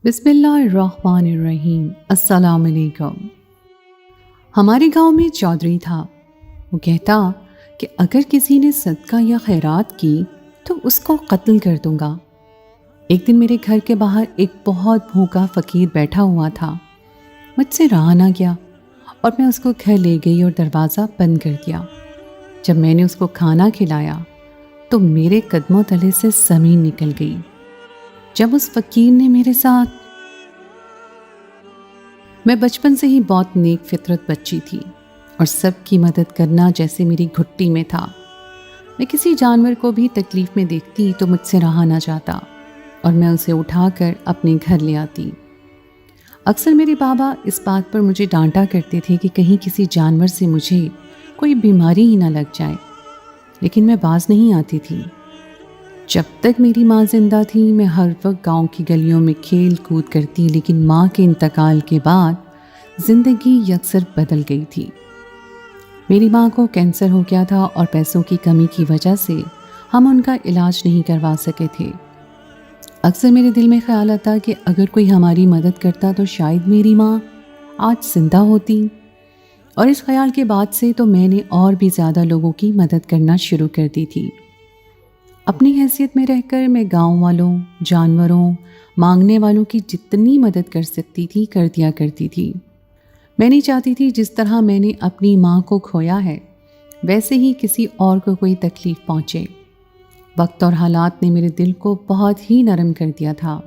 بسم اللہ الرحمن الرحیم۔ السلام علیکم۔ ہمارے گاؤں میں چودھری تھا۔ وہ کہتا کہ اگر کسی نے صدقہ یا خیرات کی تو اس کو قتل کر دوں گا۔ ایک دن میرے گھر کے باہر ایک بہت بھوکا فقیر بیٹھا ہوا تھا۔ مجھ سے رہا نہ گیا اور میں اس کو گھر لے گئی اور دروازہ بند کر دیا۔ جب میں نے اس کو کھانا کھلایا تو میرے قدموں تلے سے زمین نکل گئی۔ جب اس فقیر نے میرے ساتھ، میں بچپن سے ہی بہت نیک فطرت بچی تھی اور سب کی مدد کرنا جیسے میری گھٹی میں تھا۔ میں کسی جانور کو بھی تکلیف میں دیکھتی تو مجھ سے رہا نہ جاتا اور میں اسے اٹھا کر اپنے گھر لے آتی۔ اکثر میرے بابا اس بات پر مجھے ڈانٹا کرتے تھے کہ کہیں کسی جانور سے مجھے کوئی بیماری ہی نہ لگ جائے، لیکن میں باز نہیں آتی تھی۔ جب تک میری ماں زندہ تھی میں ہر وقت گاؤں کی گلیوں میں کھیل کود کرتی، لیکن ماں کے انتقال کے بعد زندگی یکسر بدل گئی تھی۔ میری ماں کو کینسر ہو گیا تھا اور پیسوں کی کمی کی وجہ سے ہم ان کا علاج نہیں کروا سکے تھے۔ اکثر میرے دل میں خیال آتا کہ اگر کوئی ہماری مدد کرتا تو شاید میری ماں آج زندہ ہوتی، اور اس خیال کے بعد سے تو میں نے اور بھی زیادہ لوگوں کی مدد کرنا شروع کر دی تھی۔ اپنی حیثیت میں رہ کر میں گاؤں والوں، جانوروں، مانگنے والوں کی جتنی مدد کر سکتی تھی کر دیا کرتی تھی۔ میں نہیں چاہتی تھی جس طرح میں نے اپنی ماں کو کھویا ہے ویسے ہی کسی اور کو کوئی تکلیف پہنچے۔ وقت اور حالات نے میرے دل کو بہت ہی نرم کر دیا تھا۔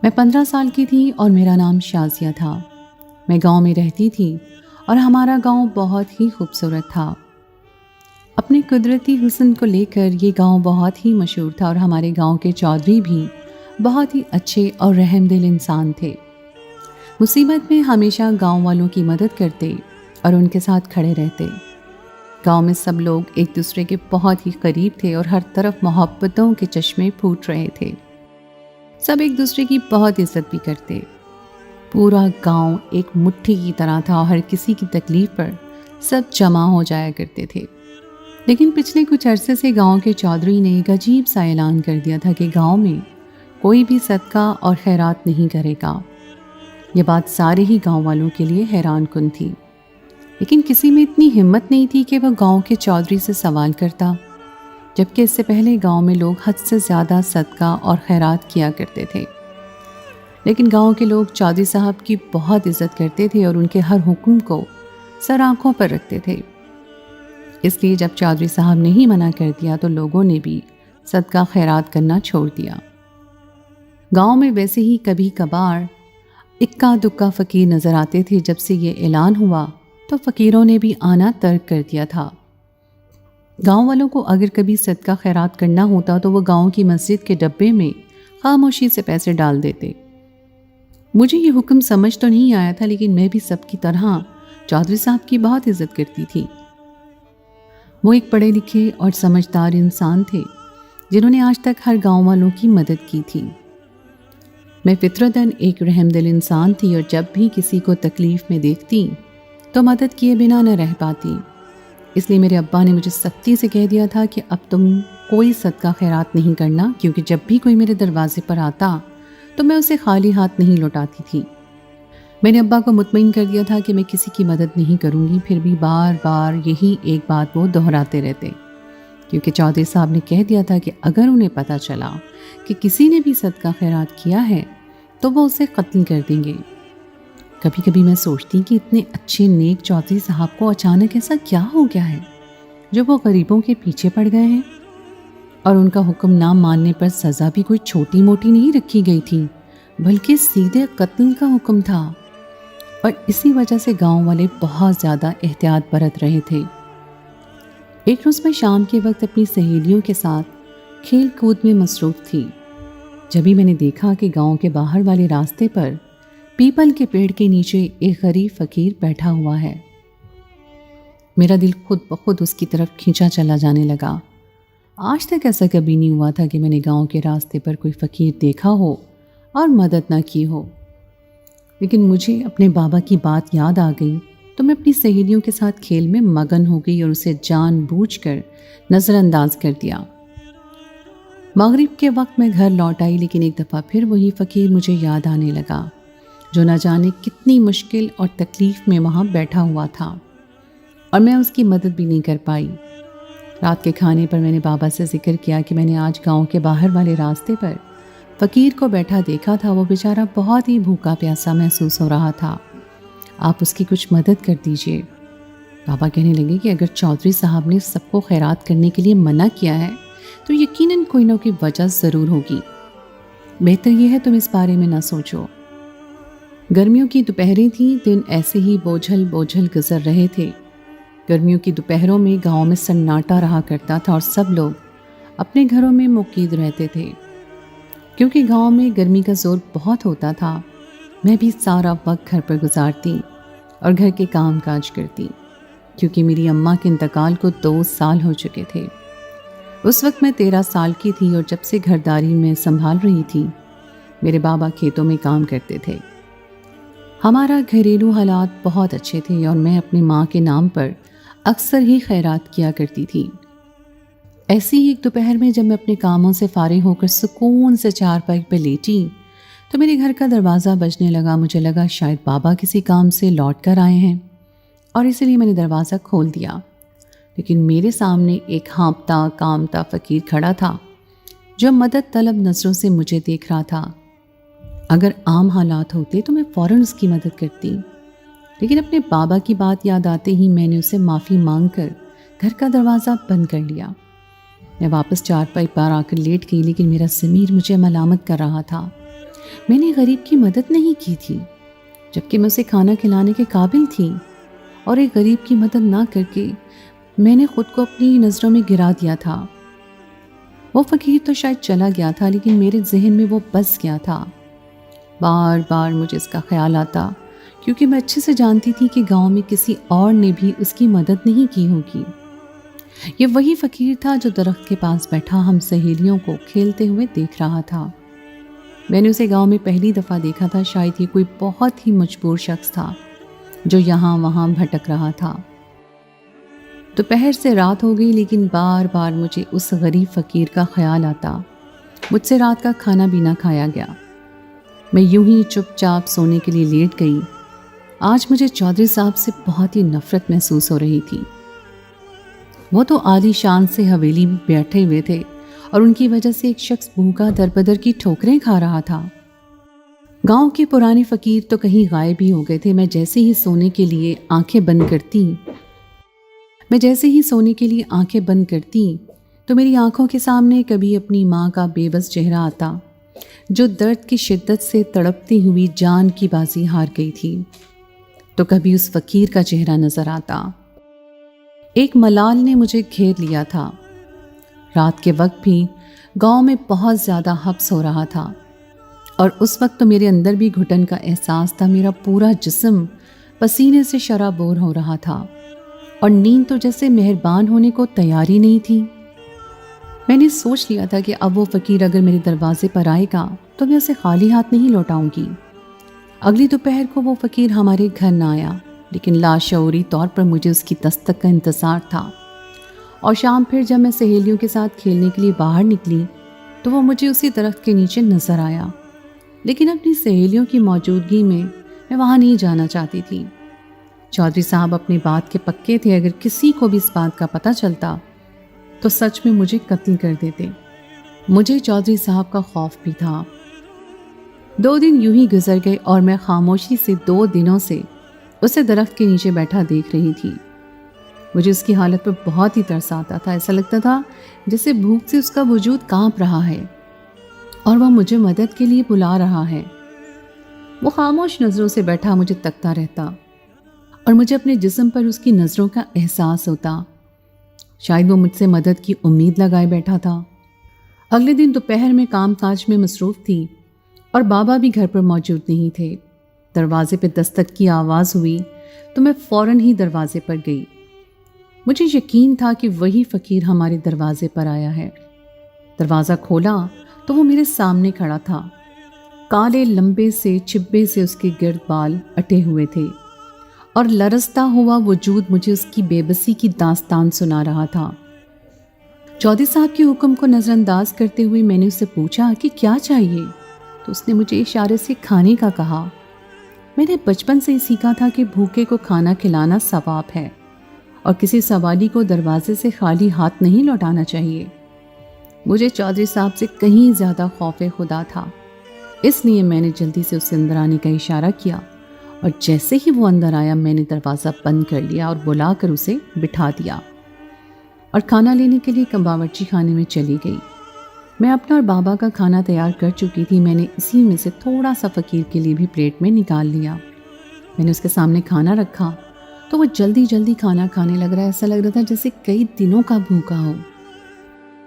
میں 15 سال کی تھی اور میرا نام شازیہ تھا۔ میں گاؤں میں رہتی تھی اور ہمارا گاؤں بہت ہی خوبصورت تھا۔ اپنے قدرتی حسن کو لے کر یہ گاؤں بہت ہی مشہور تھا اور ہمارے گاؤں کے چودھری بھی بہت ہی اچھے اور رحم دل انسان تھے۔ مصیبت میں ہمیشہ گاؤں والوں کی مدد کرتے اور ان کے ساتھ کھڑے رہتے۔ گاؤں میں سب لوگ ایک دوسرے کے بہت ہی قریب تھے اور ہر طرف محبتوں کے چشمے پھوٹ رہے تھے۔ سب ایک دوسرے کی بہت عزت بھی کرتے۔ پورا گاؤں ایک مٹھی کی طرح تھا اور ہر کسی کی تکلیف پر سب جمع ہو جایا کرتے تھے۔ لیکن پچھلے کچھ عرصے سے گاؤں کے چودھری نے ایک عجیب سا اعلان کر دیا تھا کہ گاؤں میں کوئی بھی صدقہ اور خیرات نہیں کرے گا۔ یہ بات سارے ہی گاؤں والوں کے لیے حیران کن تھی، لیکن کسی میں اتنی ہمت نہیں تھی کہ وہ گاؤں کے چودھری سے سوال کرتا، جبکہ اس سے پہلے گاؤں میں لوگ حد سے زیادہ صدقہ اور خیرات کیا کرتے تھے۔ لیکن گاؤں کے لوگ چودھری صاحب کی بہت عزت کرتے تھے اور ان کے ہر حکم کو سر آنکھوں پر رکھتے تھے۔ اس لیے جب چودھری صاحب نے ہی منع کر دیا تو لوگوں نے بھی صدقہ خیرات کرنا چھوڑ دیا۔ گاؤں میں ویسے ہی کبھی کبھار اکا دکا فقیر نظر آتے تھے۔ جب سے یہ اعلان ہوا تو فقیروں نے بھی آنا ترک کر دیا تھا۔ گاؤں والوں کو اگر کبھی صدقہ خیرات کرنا ہوتا تو وہ گاؤں کی مسجد کے ڈبے میں خاموشی سے پیسے ڈال دیتے۔ مجھے یہ حکم سمجھ تو نہیں آیا تھا، لیکن میں بھی سب کی طرح چودھری صاحب کی بہت عزت کرتی تھی۔ وہ ایک پڑھے لکھے اور سمجھدار انسان تھے جنہوں نے آج تک ہر گاؤں والوں کی مدد کی تھی۔ میں فطرتاً ایک رحم دل انسان تھی اور جب بھی کسی کو تکلیف میں دیکھتی تو مدد کیے بنا نہ رہ پاتی۔ اس لیے میرے ابا نے مجھے سختی سے کہہ دیا تھا کہ اب تم کوئی صدقہ خیرات نہیں کرنا، کیونکہ جب بھی کوئی میرے دروازے پر آتا تو میں اسے خالی ہاتھ نہیں لوٹاتی تھی۔ میں نے ابا کو مطمئن کر دیا تھا کہ میں کسی کی مدد نہیں کروں گی، پھر بھی بار بار یہی ایک بات وہ دہراتے رہتے، کیونکہ چودھری صاحب نے کہہ دیا تھا کہ اگر انہیں پتہ چلا کہ کسی نے بھی صدقہ خیرات کیا ہے تو وہ اسے قتل کر دیں گے۔ کبھی کبھی میں سوچتی کہ اتنے اچھے نیک چودھری صاحب کو اچانک ایسا کیا ہو گیا ہے جو وہ غریبوں کے پیچھے پڑ گئے ہیں، اور ان کا حکم نہ ماننے پر سزا بھی کوئی چھوٹی موٹی نہیں رکھی گئی تھی بلکہ سیدھے قتل کا حکم تھا، اور اسی وجہ سے گاؤں والے بہت زیادہ احتیاط برت رہے تھے۔ ایک روز میں شام کے وقت اپنی سہیلیوں کے ساتھ کھیل کود میں مصروف تھی، جبھی میں نے دیکھا کہ گاؤں کے باہر والے راستے پر پیپل کے پیڑ کے نیچے ایک غریب فقیر بیٹھا ہوا ہے۔ میرا دل خود بخود اس کی طرف کھینچا چلا جانے لگا۔ آج تک ایسا کبھی نہیں ہوا تھا کہ میں نے گاؤں کے راستے پر کوئی فقیر دیکھا ہو اور مدد نہ کی ہو، لیکن مجھے اپنے بابا کی بات یاد آ گئی تو میں اپنی سہیلیوں کے ساتھ کھیل میں مگن ہو گئی اور اسے جان بوجھ کر نظر انداز کر دیا۔ مغرب کے وقت میں گھر لوٹ آئی، لیکن ایک دفعہ پھر وہی فقیر مجھے یاد آنے لگا جو نہ جانے کتنی مشکل اور تکلیف میں وہاں بیٹھا ہوا تھا، اور میں اس کی مدد بھی نہیں کر پائی۔ رات کے کھانے پر میں نے بابا سے ذکر کیا کہ میں نے آج گاؤں کے باہر والے راستے پر فقیر کو بیٹھا دیکھا تھا، وہ بیچارہ بہت ہی بھوکا پیاسا محسوس ہو رہا تھا، آپ اس کی کچھ مدد کر دیجئے۔ بابا کہنے لگے کہ اگر چودھری صاحب نے سب کو خیرات کرنے کے لیے منع کیا ہے تو یقیناً کوئی نہ کوئی وجہ ضرور ہوگی، بہتر یہ ہے تم اس بارے میں نہ سوچو۔ گرمیوں کی دوپہریں تھیں، دن ایسے ہی بوجھل بوجھل گزر رہے تھے۔ گرمیوں کی دوپہروں میں گاؤں میں سناٹا رہا کرتا تھا اور سب لوگ اپنے گھروں میں مقید رہتے تھے، کیونکہ گاؤں میں گرمی کا زور بہت ہوتا تھا۔ میں بھی سارا وقت گھر پر گزارتی اور گھر کے کام کاج کرتی، کیونکہ میری اماں کے انتقال کو 2 سال ہو چکے تھے۔ اس وقت میں 13 سال کی تھی اور جب سے گھرداری میں سنبھال رہی تھی، میرے بابا کھیتوں میں کام کرتے تھے۔ ہمارا گھریلو حالات بہت اچھے تھے اور میں اپنی ماں کے نام پر اکثر ہی خیرات کیا کرتی تھی۔ ایسی ہی ایک دوپہر میں جب میں اپنے کاموں سے فارغ ہو کر سکون سے چارپائی پہ لیٹی تو میرے گھر کا دروازہ بجنے لگا۔ مجھے لگا شاید بابا کسی کام سے لوٹ کر آئے ہیں، اور اسی لیے میں نے دروازہ کھول دیا، لیکن میرے سامنے ایک ہانپتا کامتا فقیر کھڑا تھا جو مدد طلب نظروں سے مجھے دیکھ رہا تھا۔ اگر عام حالات ہوتے تو میں فوراً اس کی مدد کرتی، لیکن اپنے بابا کی بات یاد آتے ہی میں نے اسے معافی مانگ کر گھر کا دروازہ بند کر لیا۔ میں واپس چارپائی پر آ کر لیٹ گئی، لیکن میرا ضمیر مجھے ملامت کر رہا تھا۔ میں نے غریب کی مدد نہیں کی تھی، جبکہ میں اسے کھانا کھلانے کے قابل تھی، اور ایک غریب کی مدد نہ کر کے میں نے خود کو اپنی نظروں میں گرا دیا تھا۔ وہ فقیر تو شاید چلا گیا تھا، لیکن میرے ذہن میں وہ بس گیا تھا۔ بار بار مجھے اس کا خیال آتا، کیونکہ میں اچھے سے جانتی تھی کہ گاؤں میں کسی اور نے بھی اس کی مدد نہیں کی ہوگی۔ یہ وہی فقیر تھا جو درخت کے پاس بیٹھا ہم سہیلیوں کو کھیلتے ہوئے دیکھ رہا تھا۔ میں نے اسے گاؤں میں پہلی دفعہ دیکھا تھا، شاید یہ کوئی بہت ہی مجبور شخص تھا جو یہاں وہاں بھٹک رہا تھا۔ دوپہر سے رات ہو گئی، لیکن بار بار مجھے اس غریب فقیر کا خیال آتا۔ مجھ سے رات کا کھانا بھی نہ کھایا گیا۔ میں یوں ہی چپ چاپ سونے کے لیے لیٹ گئی۔ آج مجھے چودھری صاحب سے بہت ہی نفرت محسوس ہو رہی تھی۔ وہ تو عالی شان سے حویلی میں بیٹھے ہوئے تھے اور ان کی وجہ سے ایک شخص بھوکا در بدر کی ٹھوکریں کھا رہا تھا۔ گاؤں کے پرانے فقیر تو کہیں غائب ہی ہو گئے تھے۔ میں جیسے ہی سونے کے لیے آنکھیں بند کرتی تو میری آنکھوں کے سامنے کبھی اپنی ماں کا بے بس چہرہ آتا جو درد کی شدت سے تڑپتی ہوئی جان کی بازی ہار گئی تھی، تو کبھی اس فقیر کا چہرہ نظر آتا۔ ایک ملال نے مجھے گھیر لیا تھا۔ رات کے وقت بھی گاؤں میں بہت زیادہ حبس ہو رہا تھا، اور اس وقت تو میرے اندر بھی گھٹن کا احساس تھا۔ میرا پورا جسم پسینے سے شرابور ہو رہا تھا، اور نیند تو جیسے مہربان ہونے کو تیار ہی نہیں تھی۔ میں نے سوچ لیا تھا کہ اب وہ فقیر اگر میرے دروازے پر آئے گا تو میں اسے خالی ہاتھ نہیں لوٹاؤں گی۔ اگلی دوپہر کو وہ فقیر ہمارے گھر نہ آیا، لیکن لاشعوری طور پر مجھے اس کی دستک کا انتظار تھا، اور شام پھر جب میں سہیلیوں کے ساتھ کھیلنے کے لیے باہر نکلی تو وہ مجھے اسی درخت کے نیچے نظر آیا، لیکن اپنی سہیلیوں کی موجودگی میں وہاں نہیں جانا چاہتی تھی۔ چودھری صاحب اپنی بات کے پکے تھے، اگر کسی کو بھی اس بات کا پتہ چلتا تو سچ میں مجھے قتل کر دیتے۔ مجھے چودھری صاحب کا خوف بھی تھا۔ 2 دن یوں ہی گزر گئے اور میں خاموشی سے 2 دنوں سے اسے درخت کے نیچے بیٹھا دیکھ رہی تھی۔ مجھے اس کی حالت پر بہت ہی ترس آتا تھا۔ ایسا لگتا تھا جیسے بھوک سے اس کا وجود کانپ رہا ہے اور وہ مجھے مدد کے لیے بلا رہا ہے۔ وہ خاموش نظروں سے بیٹھا مجھے تکتا رہتا، اور مجھے اپنے جسم پر اس کی نظروں کا احساس ہوتا۔ شاید وہ مجھ سے مدد کی امید لگائے بیٹھا تھا۔ اگلے دن دوپہر میں کام کاج میں مصروف تھی اور بابا بھی گھر پر موجود نہیں تھے۔ دروازے پہ دستک کی آواز ہوئی تو میں فوراً ہی دروازے پر گئی۔ مجھے یقین تھا کہ وہی فقیر ہمارے دروازے پر آیا ہے۔ دروازہ کھولا تو وہ میرے سامنے کھڑا تھا۔ کالے لمبے سے چبے سے اس کے گرد بال اٹے ہوئے تھے، اور لرزتا ہوا وجود مجھے اس کی بے بسی کی داستان سنا رہا تھا۔ चौधरी साहब के हुक्म को नज़रअंदाज करते हुए मैंने उससे पूछा कि क्या चाहिए, तो उसने मुझे इशारे से खाने का कहा। मैंने बचपन से ही सीखा था कि भूखे को खाना खिलाना सवाब है और किसी सवाली को दरवाजे से खाली हाथ नहीं लौटाना चाहिए। मुझे चौधरी साहब से कहीं ज़्यादा खौफ खुदा था, इसलिए मैंने जल्दी से उससे अंदर आने का इशारा किया और जैसे ही वो अंदर आया मैंने दरवाज़ा बंद कर लिया और बुलाकर उसे बिठा दिया और खाना लेने के लिए बावर्ची खाने में चली गई। मैं अपना और बाबा का खाना तैयार कर चुकी थी। मैंने इसी में से थोड़ा सा फ़कीर के लिए भी प्लेट में निकाल लिया। मैंने उसके सामने खाना रखा तो वो जल्दी जल्दी खाना खाने लग रहा है। ऐसा लग रहा था जैसे कई दिनों का भूखा हो।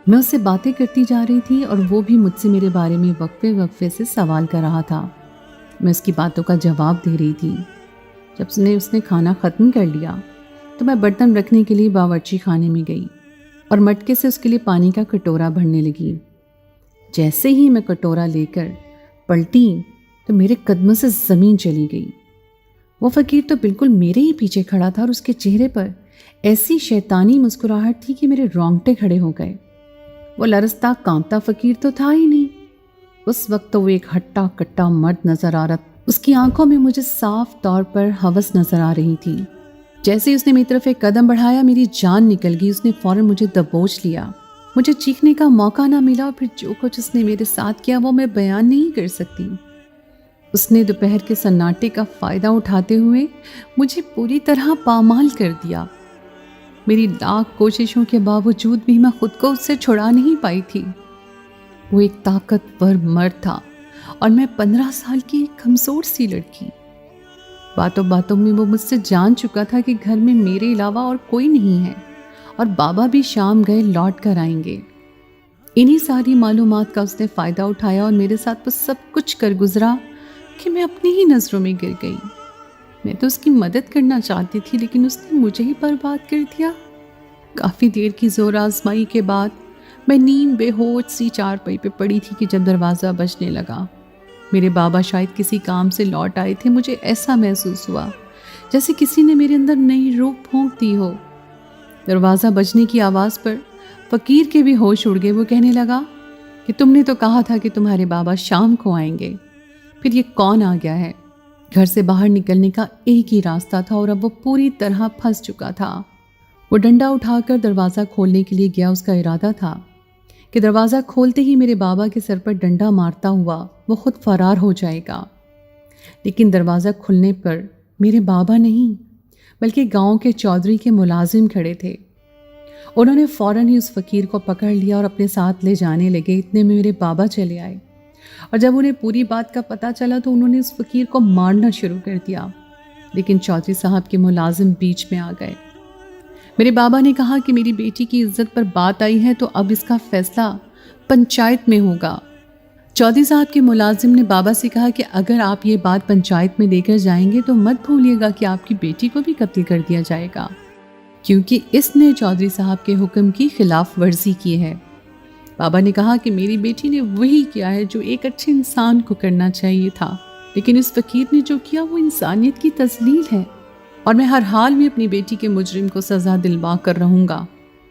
मैं उससे बातें करती जा रही थी और वो भी मुझसे मेरे बारे में वक्फे वक्फे से सवाल कर रहा था। मैं उसकी बातों का जवाब दे रही थी। जब उसने खाना ख़त्म कर लिया तो मैं बर्तन रखने के लिए बावर्ची खाने में गई और मटके से उसके लिए पानी का कटोरा भरने लगी। जैसे ही मैं कटोरा लेकर पलटी तो मेरे कदमों से ज़मीन चली गई। वो फ़कीर तो बिल्कुल मेरे ही पीछे खड़ा था और उसके चेहरे पर ऐसी शैतानी मुस्कुराहट थी कि मेरे रोंगटे खड़े हो गए। वो लरसता कांपता फ़कीर तो था ही नहीं। उस वक्त तो वो एक हट्टा कट्टा मर्द नज़र आ रहा। उसकी आंखों में मुझे साफ तौर पर हवस नज़र आ रही थी। जैसे ही उसने मेरी तरफ एक कदम बढ़ाया मेरी जान निकल गई। उसने फ़ौरन मुझे दबोच लिया। मुझे चीखने का मौका ना मिला और फिर जो कुछ उसने मेरे साथ किया वो मैं बयान नहीं कर सकती। उसने दोपहर के सन्नाटे का फ़ायदा उठाते हुए मुझे पूरी तरह पामाल कर दिया। मेरी लाख कोशिशों के बावजूद भी मैं खुद को उससे छुड़ा नहीं पाई थी। वो एक ताकतवर मर्द था और मैं 15 साल की एक कमज़ोर सी लड़की। बातों बातों में वो मुझसे जान चुका था कि घर में मेरे अलावा और कोई नहीं है और बाबा भी शाम गए लौट कर आएंगे। इन्हीं सारी मालूमात का उसने फ़ायदा उठाया और मेरे साथ वो सब कुछ कर गुजरा कि मैं अपनी ही नज़रों में गिर गई। मैं तो उसकी मदद करना चाहती थी लेकिन उसने मुझे ही बर्बाद कर दिया। काफ़ी देर की जोर आजमाई के बाद मैं नींद बेहोश सी चारपाई पे पड़ी थी कि जब दरवाज़ा बजने लगा। मेरे बाबा शायद किसी काम से लौट आए थे। मुझे ऐसा महसूस हुआ जैसे किसी ने मेरे अंदर नई रूह फूंक दी हो। दरवाज़ा बजने की आवाज़ पर फ़कीर के भी होश उड़ गए। वो कहने लगा कि तुमने तो कहा था कि तुम्हारे बाबा शाम को आएंगे, फिर ये कौन आ गया है? घर से बाहर निकलने का एक ही रास्ता था और अब वो पूरी तरह फंस चुका था। वो डंडा उठाकर दरवाज़ा खोलने के लिए गया। उसका इरादा था कि दरवाज़ा खोलते ही मेरे बाबा के सर पर डंडा मारता हुआ वो खुद फरार हो जाएगा। लेकिन दरवाज़ा खुलने पर मेरे बाबा नहीं बल्कि गांव के चौधरी के मुलाजिम खड़े थे। उन्होंने फ़ौरन ही उस फ़कीर को पकड़ लिया और अपने साथ ले जाने लगे। इतने में मेरे बाबा चले आए और जब उन्हें पूरी बात का पता चला तो उन्होंने उस फ़कीर को मारना शुरू कर दिया। लेकिन चौधरी साहब के मुलाजिम बीच में आ गए। मेरे बाबा ने कहा कि मेरी बेटी की इज्जत पर बात आई है तो अब इसका फैसला पंचायत में होगा। चौधरी साहब के मुलाजिम ने बाबा से कहा कि अगर आप ये बात पंचायत में लेकर जाएंगे तो मत भूलिएगा कि आपकी बेटी को भी कत्ल कर दिया जाएगा, क्योंकि इसने चौधरी साहब के हुक्म की खिलाफ वर्जी की है। बाबा ने कहा कि मेरी बेटी ने वही किया है जो एक अच्छे इंसान को करना चाहिए था, लेकिन इस फ़कीर ने जो किया वो इंसानियत की तस्लील है और मैं हर हाल में अपनी बेटी के मुजरिम को सज़ा दिलवा कर रहूँगा।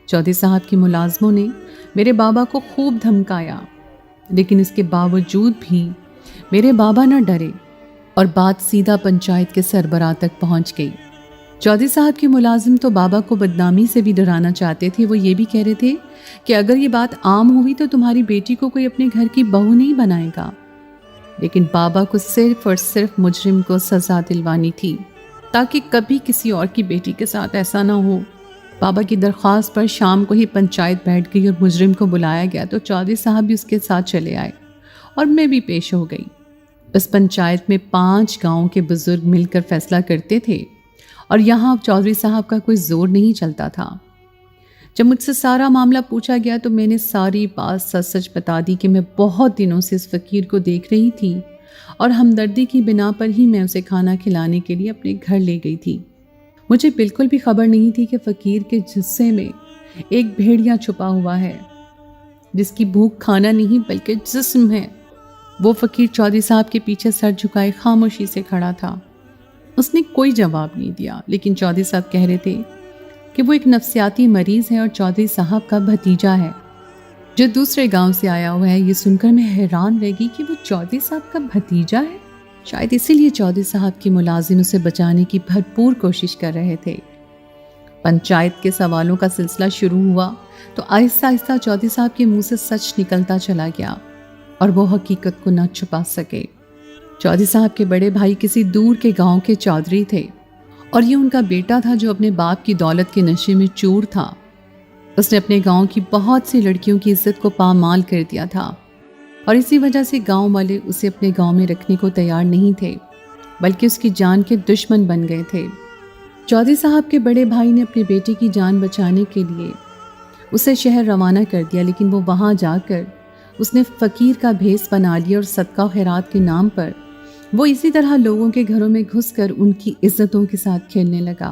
चौधरी साहब के मुलाजमों ने मेरे बाबा को खूब धमकाया, लेकिन इसके बावजूद भी मेरे बाबा न डरे और बात सीधा पंचायत के सरबराह तक पहुंच गई। चौधरी साहब के मुलाजिम तो बाबा को बदनामी से भी डराना चाहते थे। वो ये भी कह रहे थे कि अगर ये बात आम हुई तो तुम्हारी बेटी को कोई अपने घर की बहू नहीं बनाएगा। लेकिन बाबा को सिर्फ और सिर्फ मुजरिम को सज़ा दिलवानी थी ताकि कभी किसी और की बेटी के साथ ऐसा ना हो। बाबा की दरख्वास्त पर शाम को ही पंचायत बैठ गई और मुजरिम को बुलाया गया तो चौधरी साहब भी उसके साथ चले आए और मैं भी पेश हो गई। इस पंचायत में 5 गाँव के बुजुर्ग मिलकर फैसला करते थे और यहाँ चौधरी साहब का कोई जोर नहीं चलता था। जब मुझसे सारा मामला पूछा गया तो मैंने सारी बात सच सच बता दी कि मैं बहुत दिनों से इस फ़कीर को देख रही थी और हमदर्दी की बिना पर ही मैं उसे खाना खिलाने के लिए अपने घर ले गई थी। मुझे बिल्कुल भी खबर नहीं थी कि फ़कीर के जिस्से में एक भेड़िया छुपा हुआ है जिसकी भूख खाना नहीं बल्कि जिस्म है। वो फ़कीर चौधरी साहब के पीछे सर झुकाए खामोशी से खड़ा था। उसने कोई जवाब नहीं दिया, लेकिन चौधरी साहब कह रहे थे कि वो एक नफ्सियाती मरीज़ है और चौधरी साहब का भतीजा है जो दूसरे गांव से आया हुआ है। ये सुनकर मैं हैरान रह गई कि वो चौधरी साहब का भतीजा है। शायद इसीलिए चौधरी साहब की मुलाजिम उसे बचाने की भरपूर कोशिश कर रहे थे। पंचायत के सवालों का सिलसिला शुरू हुआ तो आहिस्ता आहिस्ता चौधरी साहब के मुंह से सच निकलता चला गया और वो हकीकत को न छुपा सके। चौधरी साहब के बड़े भाई किसी दूर के गांव के चौधरी थे और ये उनका बेटा था जो अपने बाप की दौलत के नशे में चूर था। उसने अपने गांव की बहुत सी लड़कियों की इज्जत को पामाल कर दिया था और इसी वजह से गांव वाले उसे अपने गांव में रखने को तैयार नहीं थे, बल्कि उसकी जान के दुश्मन बन गए थे। चौधरी साहब के बड़े भाई ने अपने बेटे की जान बचाने के लिए उसे शहर रवाना कर दिया, लेकिन वो वहाँ जाकर उसने फ़कीर का भेस बना लिया और सदका खैरात के नाम पर वो इसी तरह लोगों के घरों में घुसकर उनकी इज्जतों के साथ खेलने लगा।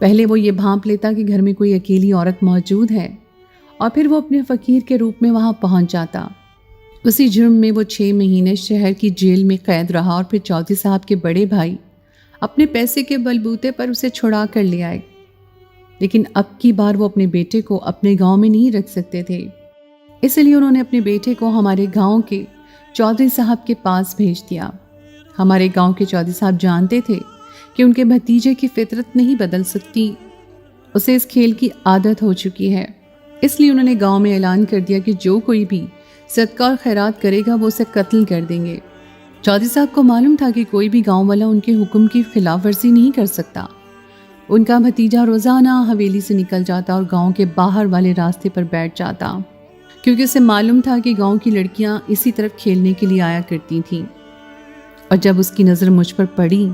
पहले वो ये भांप लेता कि घर में कोई अकेली औरत मौजूद है और फिर वो अपने फ़कीर के रूप में वहाँ पहुँच जाता। उसी जुर्म में वो 6 महीने शहर की जेल में कैद रहा और फिर चौधरी साहब के बड़े भाई अपने पैसे के बलबूते पर उसे छुड़ा कर ले आए। लेकिन अब की बार वो अपने बेटे को अपने गांव में नहीं रख सकते थे, इसलिए उन्होंने अपने बेटे को हमारे गांव के चौधरी साहब के पास भेज दिया। हमारे गांव के चौधरी साहब जानते थे कि उनके भतीजे की फितरत नहीं बदल सकती, उसे इस खेल की आदत हो चुकी है। इसलिए उन्होंने गांव में ऐलान कर दिया कि जो कोई भी सदका और खैरात करेगा वो उसे कत्ल कर देंगे। चौधरी साहब को मालूम था कि कोई भी गांव वाला उनके हुक्म की खिलाफ वर्जी नहीं कर सकता। उनका भतीजा रोज़ाना हवेली से निकल जाता और गांव के बाहर वाले रास्ते पर बैठ जाता, क्योंकि उसे मालूम था कि गांव की लड़कियां इसी तरफ खेलने के लिए आया करती थीं। और जब उसकी नज़र मुझ पर पड़ी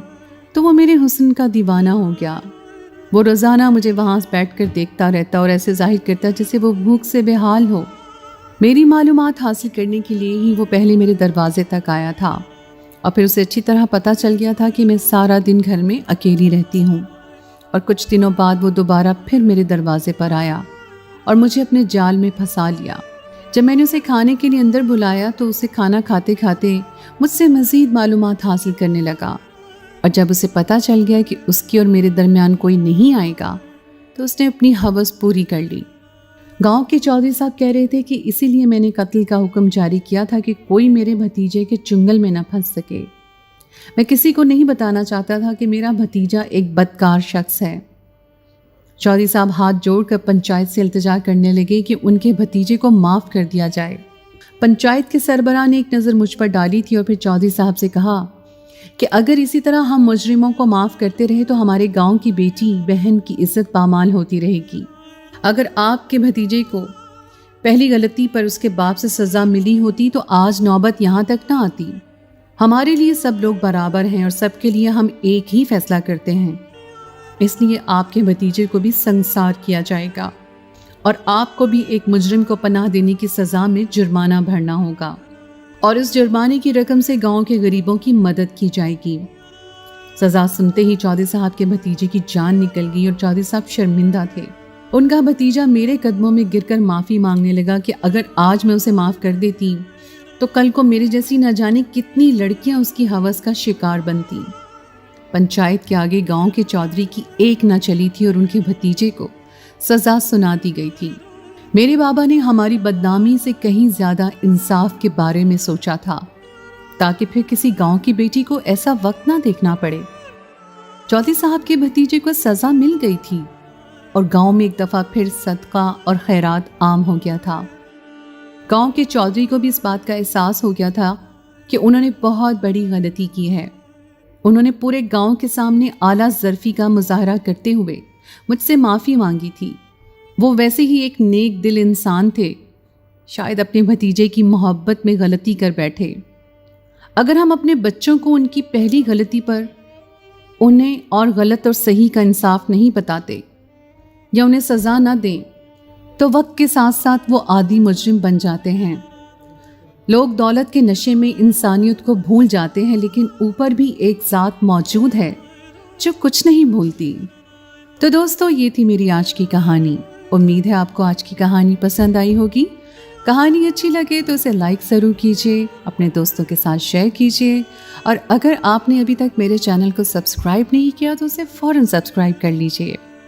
तो वो मेरे हुस्न का दीवाना हो गया। वो रोज़ाना मुझे वहाँ बैठकर देखता रहता और ऐसे जाहिर करता जैसे वो भूख से बेहाल हो। मेरी मालूमात हासिल करने के लिए ही वो पहले मेरे दरवाजे तक आया था और फिर उसे अच्छी तरह पता चल गया था कि मैं सारा दिन घर में अकेली रहती हूँ। और कुछ दिनों बाद वो दोबारा फिर मेरे दरवाजे पर आया और मुझे अपने जाल में फंसा लिया। जब मैंने उसे खाने के लिए अंदर बुलाया तो उसे खाना खाते खाते मुझसे मज़ीद मालूमात हासिल करने लगा। और जब उसे पता चल गया कि उसकी और मेरे दरमियान कोई नहीं आएगा तो उसने अपनी हवस पूरी कर ली। गांव के चौधरी साहब कह रहे थे कि इसीलिए मैंने कत्ल का हुक्म जारी किया था कि कोई मेरे भतीजे के चुंगल में न फंस सके। मैं किसी को नहीं बताना चाहता था कि मेरा भतीजा एक बदकार शख्स है। चौधरी साहब हाथ जोड़कर पंचायत से इल्तिजा करने लगे कि उनके भतीजे को माफ़ कर दिया जाए। पंचायत के सरबराह ने एक नज़र मुझ पर डाली थी और फिर चौधरी साहब से कहा कि अगर इसी तरह हम मुजरिमों को माफ़ करते रहे तो हमारे गांव की बेटी बहन की इज्जत पामाल होती रहेगी। अगर आपके भतीजे को पहली गलती पर उसके बाप से सज़ा मिली होती तो आज नौबत यहाँ तक ना आती। हमारे लिए सब लोग बराबर हैं और सबके लिए हम एक ही फैसला करते हैं, इसलिए आपके भतीजे को भी संसार किया जाएगा और आपको भी एक मुजरिम को पनाह देने की सज़ा में जुर्माना भरना होगा और इस जुर्माने की रकम से गांव के गरीबों की मदद की जाएगी। सज़ा सुनते ही चौधरी साहब के भतीजे की जान निकल गई और चौधरी साहब शर्मिंदा थे। उनका भतीजा मेरे कदमों में गिरकर माफ़ी मांगने लगा कि अगर आज मैं उसे माफ़ कर देती तो कल को मेरे जैसी न जाने कितनी लड़कियां उसकी हवस का शिकार बनती। पंचायत के आगे गांव के चौधरी की एक न चली थी और उनके भतीजे को सज़ा सुना दी गई थी। मेरे बाबा ने हमारी बदनामी से कहीं ज़्यादा इंसाफ के बारे में सोचा था ताकि फिर किसी गांव की बेटी को ऐसा वक्त ना देखना पड़े। चौधरी साहब के भतीजे को सज़ा मिल गई थी और गांव में एक दफ़ा फिर सदका और खैरात आम हो गया था। गांव के चौधरी को भी इस बात का एहसास हो गया था कि उन्होंने बहुत बड़ी गलती की है। उन्होंने पूरे गांव के सामने आला ज़र्फ़ी का मुजाहरा करते हुए मुझसे माफ़ी मांगी थी। वो वैसे ही एक नेक दिल इंसान थे, शायद अपने भतीजे की मोहब्बत में गलती कर बैठे। अगर हम अपने बच्चों को उनकी पहली गलती पर उन्हें और गलत और सही का इंसाफ नहीं बताते या उन्हें सज़ा न दें तो वक्त के साथ साथ वो आदी मुजरिम बन जाते हैं। लोग दौलत के नशे में इंसानियत को भूल जाते हैं, लेकिन ऊपर भी एक ज़ात मौजूद है जो कुछ नहीं भूलती। तो दोस्तों, ये थी मेरी आज की कहानी। उम्मीद है आपको आज की कहानी पसंद आई होगी। कहानी अच्छी लगे तो इसे लाइक ज़रूर कीजिए, अपने दोस्तों के साथ शेयर कीजिए और अगर आपने अभी तक मेरे चैनल को सब्सक्राइब नहीं किया तो उसे फ़ौरन सब्सक्राइब कर लीजिए।